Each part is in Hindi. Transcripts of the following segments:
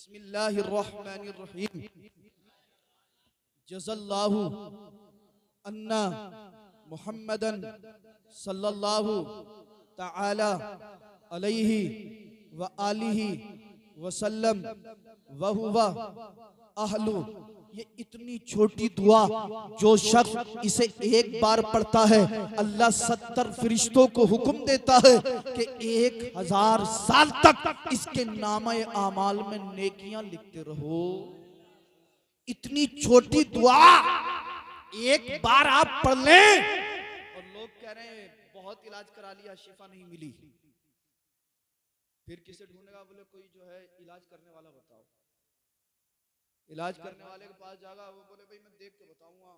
बिस्मिल्लाहिर्रहमानिर्रहीम। जज़ल्लाहु अन्ना मुहम्मदन सल्लल्लाहु तआला अलैहि व आलिहि वसल्लम व हुवा अहलु। ये इतनी छोटी दुआ जो शख्स इसे एक बार पढ़ता है, अल्लाह 70 फरिश्तों को हुक्म देता है कि 1000 साल तक इसके नामे आमाल में नेकियां लिखते रहो। इतनी छोटी दुआ एक बार आप पढ़ लें। और लोग कह रहे हैं बहुत इलाज करा लिया, शिफा नहीं मिली, फिर किसे ढूंढेगा? बोले कोई जो है इलाज करने वाला बताओ। इलाज करने वाले के पास जाएगा, वो बोले भाई मैं देख के बताऊंगा।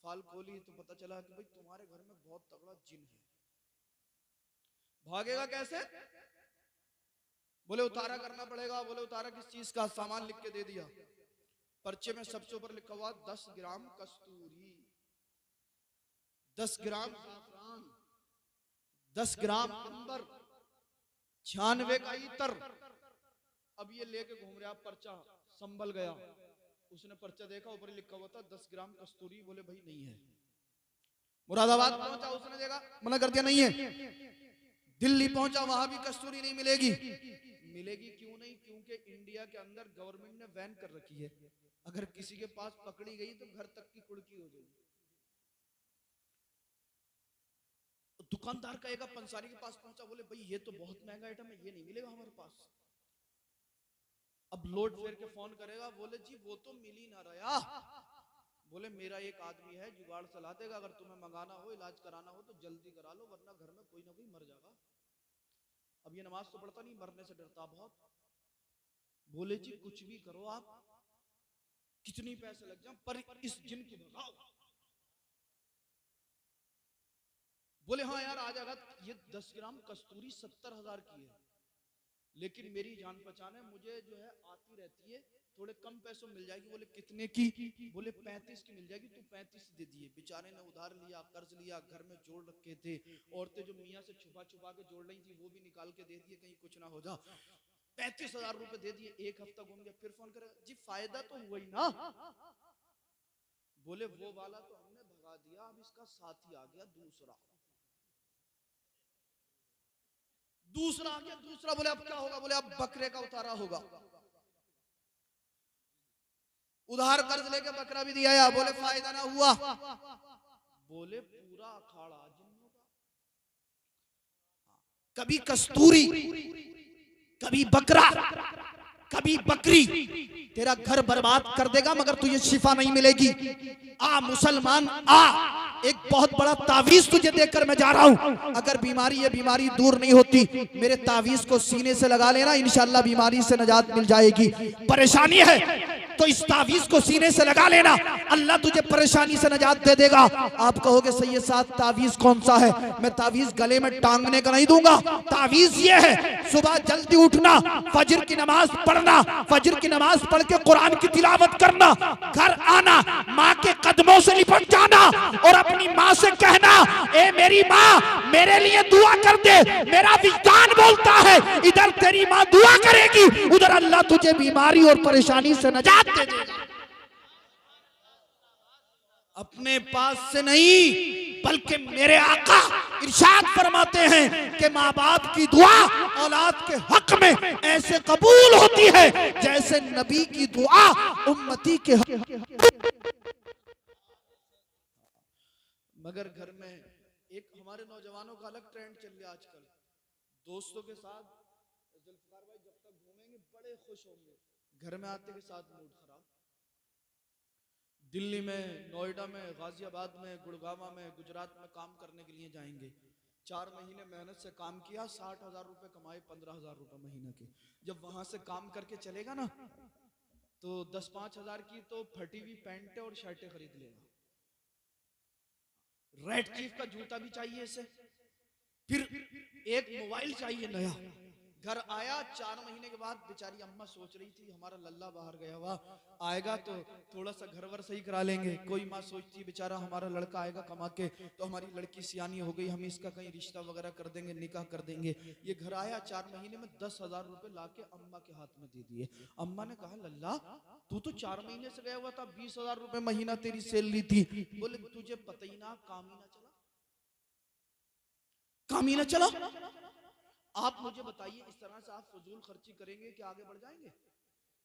फाल खोली तो पता चला कि भाई तुम्हारे घर में बहुत तगड़ा जिन है। भागेगा कैसे? बोले उतारा करना पड़ेगा। बोले उतारा किस चीज का? सामान लिख के दे दिया। पर्चे में सबसे ऊपर लिखा हुआ 10 ग्राम कस्तूरी, 10 ग्राम ज़ाफ़रान, 10 ग्राम अंबर, 96 का इतर। अब ये लेके घूम रहा, पर्चा संभल गया। उसने पर्चा देखा, ऊपर लिखा हुआ था 10 ग्राम कस्तूरी। बोले भाई नहीं है। मुरादाबाद पहुंचा, उसने देखा, मना कर दिया नहीं है। दिल्ली पहुंचा, वहां भी कस्तूरी नहीं मिलेगी। मिलेगी क्यों नहीं? क्योंकि इंडिया के अंदर गवर्नमेंट ने बैन कर रखी है, अगर किसी के पास पकड़ी गई तो घर तक की कुड़की हो जाएगी। दुकानदार कहेगा, पंसारी के पास पहुंचा, बोले भाई ये तो बहुत महंगा आइटम है, ये नहीं मिलेगा हमारे पास। अब लोड फेर के फोन करेगा, बोले जी वो तो मिल ही ना रहा। बोले मेरा एक आदमी है, जुगाड़ चला देगा। अगर तुम्हें मंगाना हो, इलाज कराना हो तो जल्दी करा लो, वरना घर में कोई ना कोई मर जाएगा। अब ये नमाज तो पढ़ता नहीं, मरने से डरता बहुत। बोले जी कुछ भी करो आप, कितनी पैसे लग जाए, पर इस जिन को भगाओ। बोले हाँ यार आ जाएगा। ये 10 ग्राम कस्तूरी 70,000 की है, लेकिन मेरी जान पहचान है, मुझे जो है आती रहती है, थोड़े कम पैसों मिल जाएगी। बोले कितने की? बोले 35 की मिल जाएगी। तो 35 दे दिए। बेचारे ने उधार लिया, कर्ज लिया, घर में जोड़ रखे थे। औरतें जो मियाँ से छुपा छुपा के जोड़ रही थी, वो भी निकाल के दे दिए, कहीं कुछ ना हो जा। 35,000 रुपए दे दिए। एक हफ्ता घूम गया, फिर फोन करेगा, जी फायदा तो हुआ ही ना। बोले वो वाला तो हमने भगा दिया, अब इसका साथी आ गया दूसरा। दूसरा आ गया, दूसरा। बोले अब क्या होगा? बोले अब बकरे का उतारा होगा। उधार कर्ज लेके बकरा भी दिया। बोले फायदा ना हुआ। बोले पूरा अखाड़ा जिन्नों का। कभी कस्तूरी, कभी बकरा, कभी बकरी तेरा घर बर्बाद कर देगा, मगर तुझे शिफा नहीं मिलेगी। आ मुसलमान आ, एक बहुत बड़ा तावीज तुझे देकर मैं जा रहा हूं। अगर बीमारी ये बीमारी दूर नहीं होती, मेरे तावीज को सीने से लगा लेना, इंशाअल्लाह बीमारी से निजात मिल जाएगी। परेशानी है तो इस तावीज को सीने से लगा लेना, अल्लाह तुझे परेशानी से निजात दे देगा। आप कहोगे सैयद साहब तावीज कौन सा है? मैं तावीज गले में टांगने का नहीं दूंगा। तावीज ये है, सुबह जल्दी उठना, फजर की नमाज पढ़ना, फजर की नमाज पढ़ के कुरान की तिलावत करना, घर आना, माँ के कदमों से लिपट जाना और अपनी माँ से कहना, ए मेरी माँ मेरे लिए दुआ कर दे। मेरा विज्ञान बोलता है इधर तेरी माँ दुआ करेगी, उधर अल्लाह तुझे बीमारी और परेशानी से निजात दे देगा। अपने पास से नहीं, बल्कि मेरे आका इरशाद फरमाते हैं कि माँ बाप की दुआ औलाद के हक में ऐसे कबूल होती है जैसे नबी की दुआ उम्मती के हक। मगर घर में एक हमारे नौजवानों का अलग ट्रेंड चल रहा है आजकल। दोस्तों के साथ जुल्फकार भाई जब तक घूमेंगे बड़े खुश होंगे, घर में आते के साथ मूड खराब। दिल्ली में, नोएडा में, गाजियाबाद में, गुड़गावा में, गुजरात में काम करने के लिए जाएंगे। 4 महीने मेहनत से काम किया, 60,000 रुपए कमाए, 15,000 रुपए महीने के। जब वहां से काम करके चलेगा ना, तो 10-5 हजार की तो फटी हुई पैंटें और शर्टें खरीद लेगा। रेड चीफ का जूता भी चाहिए इसे, फिर एक मोबाइल चाहिए नया, घर आया 4 महीने के बाद बेचारी अम्मा सोच रही थी हमारा लल्ला बाहर गया हुआ आएगा तो थोड़ा सा घर वर सही करा लेंगे। कोई माँ सोचती बेचारा हमारा लड़का आएगा कमा के तो हमारी लड़की सियानी हो गई, हम इसका कहीं रिश्ता वगैरह कर देंगे, निकाह कर देंगे। ये घर आया 4 महीने में 10,000 रुपए लाके अम्मा के हाथ में दे दिए। अम्मा ने कहा लल्ला तू तो 4 महीने से गया हुआ था, 20,000 रुपए महीना तेरी सैलरी थी। बोले तुझे पता ही ना, काम ही ना चला, काम ही ना चला। आप मुझे बताइए इस तरह से आप फजूल खर्ची करेंगे कि आगे बढ़ जाएंगे?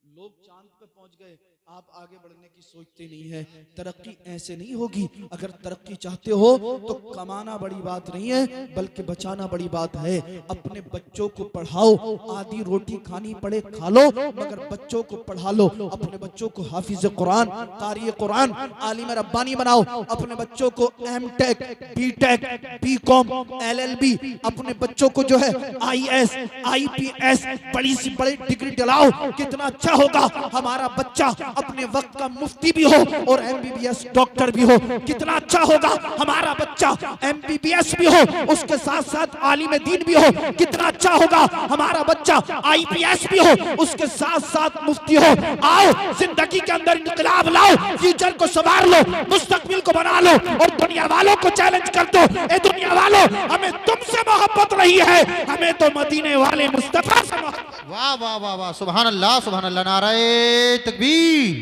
लोग चांद पे पहुंच गए, आप आगे बढ़ने की सोचते नहीं है। तरक्की ऐसे नहीं होगी। अगर तरक्की चाहते हो तो कमाना बड़ी बात नहीं है बल्कि बचाना बड़ी बात है। अपने बच्चों को पढ़ाओ, आधी रोटी खानी पड़े खा लो मगर बच्चों को पढ़ा लो। अपने बच्चों को हाफिज कुरान, कारी कुरान, आलिम रब्बानी बनाओ। अपने बच्चों को एमटेक, बीटेक, बीकॉम, एलएलबी, अपने बच्चों को जो है आईएएस, आईपीएस बड़ी सी बड़ी डिग्री दिलाओ। कितना अच्छा होगा हमारा बच्चा अपने वक्त का मुफ्ती भी हो और एमबीबीएस डॉक्टर भी हो। कितना अच्छा होगा हमारा बच्चा एमबीबीएस भी हो उसके साथ साथ आलिम दीन भी हो। कितना अच्छा होगा हमारा बच्चा आईपीएस भी हो उसके साथ साथ मुफ्ती हो। आओ जिंदगी के अंदर इनकलाब लाओ, फ्यूचर को संवार लो, मुस्तकबिल को बना लो और दुनिया वालों को चैलेंज कर दो, ए दुनिया वालों हमें तुमसे मोहब्बत नहीं है, हमें तो मदीने वाले मुस्तफा से मोहब्बत। वाह वाह वाह वाह, सुभान अल्लाह सुभान अल्लाह। नारे तकबीर,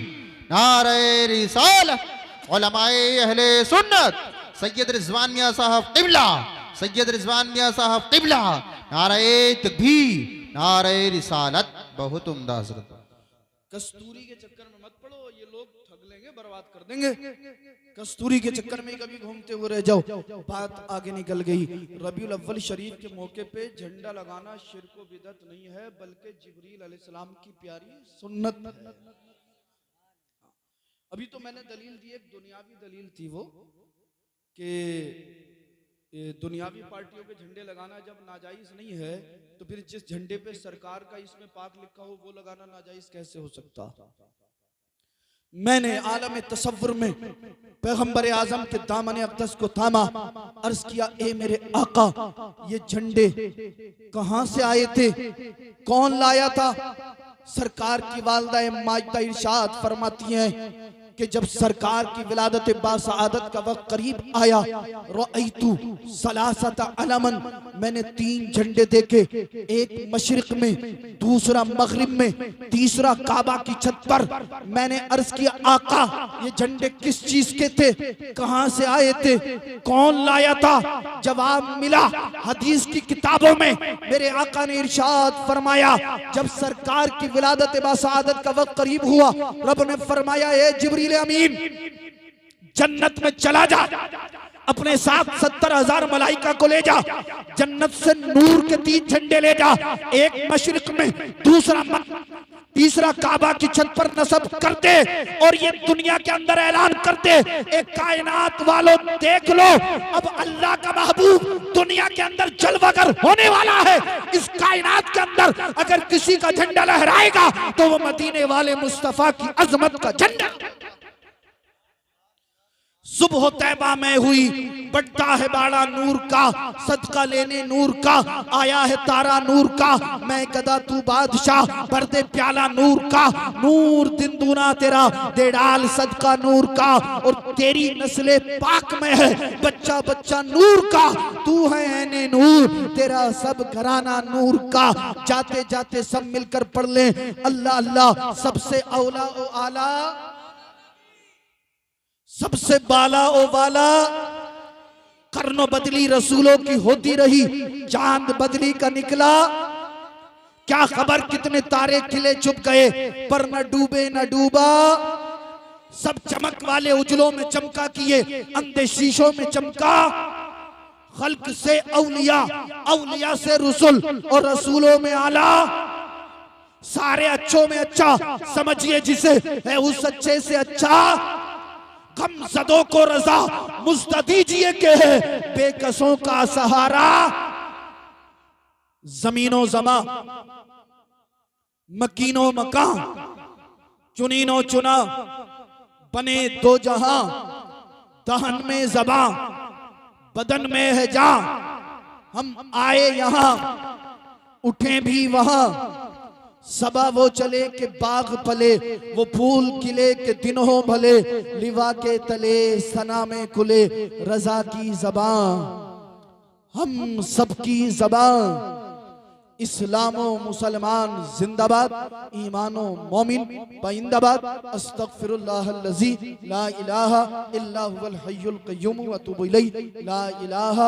नारे रिसालत, उलमाए अहले सुन्नत, सैयद रिजवान मियां साहब क़िबला, सैयद रिजवान मियां साहब क़िबला। नारे तकबीर, नारे रिसालत। बहुत उम्दा हज़रत। कस्तूरी के चक्कर में मत पड़ो, ये लोग ठग लेंगे, बर्बाद कर देंगे। कस्तूरी के चक्कर में कभी घूमते हुए रह जाओ। बात आगे निकल गई। रबीउल अव्वल शरीफ के मौके पे झंडा लगाना शिर्क व बिदअत नहीं है बल्कि जिब्रील अलैहिस्सलाम की प्यारी सुन्नत है। अभी तो मैंने दलील दी, एक दुनियावी दलील थी वो कि दुनियावी पार्टियों के झंडे लगाना जब नाजायज नहीं है तो फिर जिस झंडे पे सरकार का इसमें पाक लिखा हो वो लगाना नाजायज कैसे हो सकता? मैंने आलम तसव्वुर में पैगंबर आजम के दामन अक़दस को थामा, अर्ज किया ए मेरे आका ये झंडे कहां से आए थे, कौन लाया था? सरकार की वालिदा माजिदा इरशाद फरमाती हैं कि जब सरकार की विलादत बासआदत का वक्त करीब आया, रअयतु सलासत अलमन, मैंने 3 झंडे देखे, एक मशरिक में, दूसरा मगरिब में, तीसरा काबा की छत पर। मैंने अर्ज किया आका ये झंडे किस चीज के थे, कहां से आए थे, कौन लाया था? जवाब मिला हदीस की किताबों में। मेरे आका ने इरशाद फरमाया जब सरकार की विलादत बासआदत का वक्त करीब हुआ, रब ने फरमाया ए जिब्रील अमीन जन्नत में चला जा, अपने साथ 70,000 मलाइका को ले जा, जन्नत से नूर के 3 झंडे ले जा, एक मशरिक में, दूसरा तीसरा काबा की छत पर नस्ब करते और ये दुनिया के अंदर ऐलान करते एक कायनात वालों देख लो अब अल्लाह का महबूब दुनिया के अंदर जलवागर होने वाला है। इस कायनात के अंदर अगर किसी का झंडा लहराएगा तो वो मदीने वाले मुस्तफा की अजमत का झंडा। सुबह तैबा में हुई, बढ़ता है बाड़ा नूर का, सदका लेने नूर का, आया है तारा नूर का, मैं गदा तू बादशाह, भर दे प्याला नूर का, नूर दिन दूना तेरा, दे डाल सदका नूर का, और तेरी नस्ले पाक में है बच्चा बच्चा नूर का, तू है ऐने नूर, तेरा सब घराना नूर का। जाते जाते सब मिलकर पढ़ ले अल्लाह अल्लाह, सबसे औला ओ आला, सबसे बाला ओ वाला। कर्नो बदली रसूलों की होती रही, चांद बदली का निकला, क्या खबर कितने तारे खिले छुप गए, पर न डूबे न डूबा। सब चमक वाले उजलों में चमका किए, अंधे शीशों में चमका। खल्क से औलिया, औलिया से रसूल, और रसूलों में आला। सारे अच्छों में अच्छा समझिए जिसे है उस अच्छे से अच्छा। गम ज़दों को रज़ा मुझसे दीजिए के है बेकसों का सहारा। जमीनो जमा मकीनो मकान, चुनीनो चुना, बने 2 जहां। दहन में ज़बां बदन में है जान, हम आए यहाँ उठे भी वहां सबा वो चले के बाग पले, वो फूल खिले के दिन हो भले, लिवा के तले सना में खुले रजा की ज़बान, हम सबकी ज़बान। इस्लामो मुसलमान जिंदाबाद, ईमानो मोमिन बाइंदाबाद। अस्तगफिरुल्लाहल्लज़ी ला इलाहा इल्ला हुवल हय्युल क़य्यूम व अतूबु इलैहि। ला इलाहा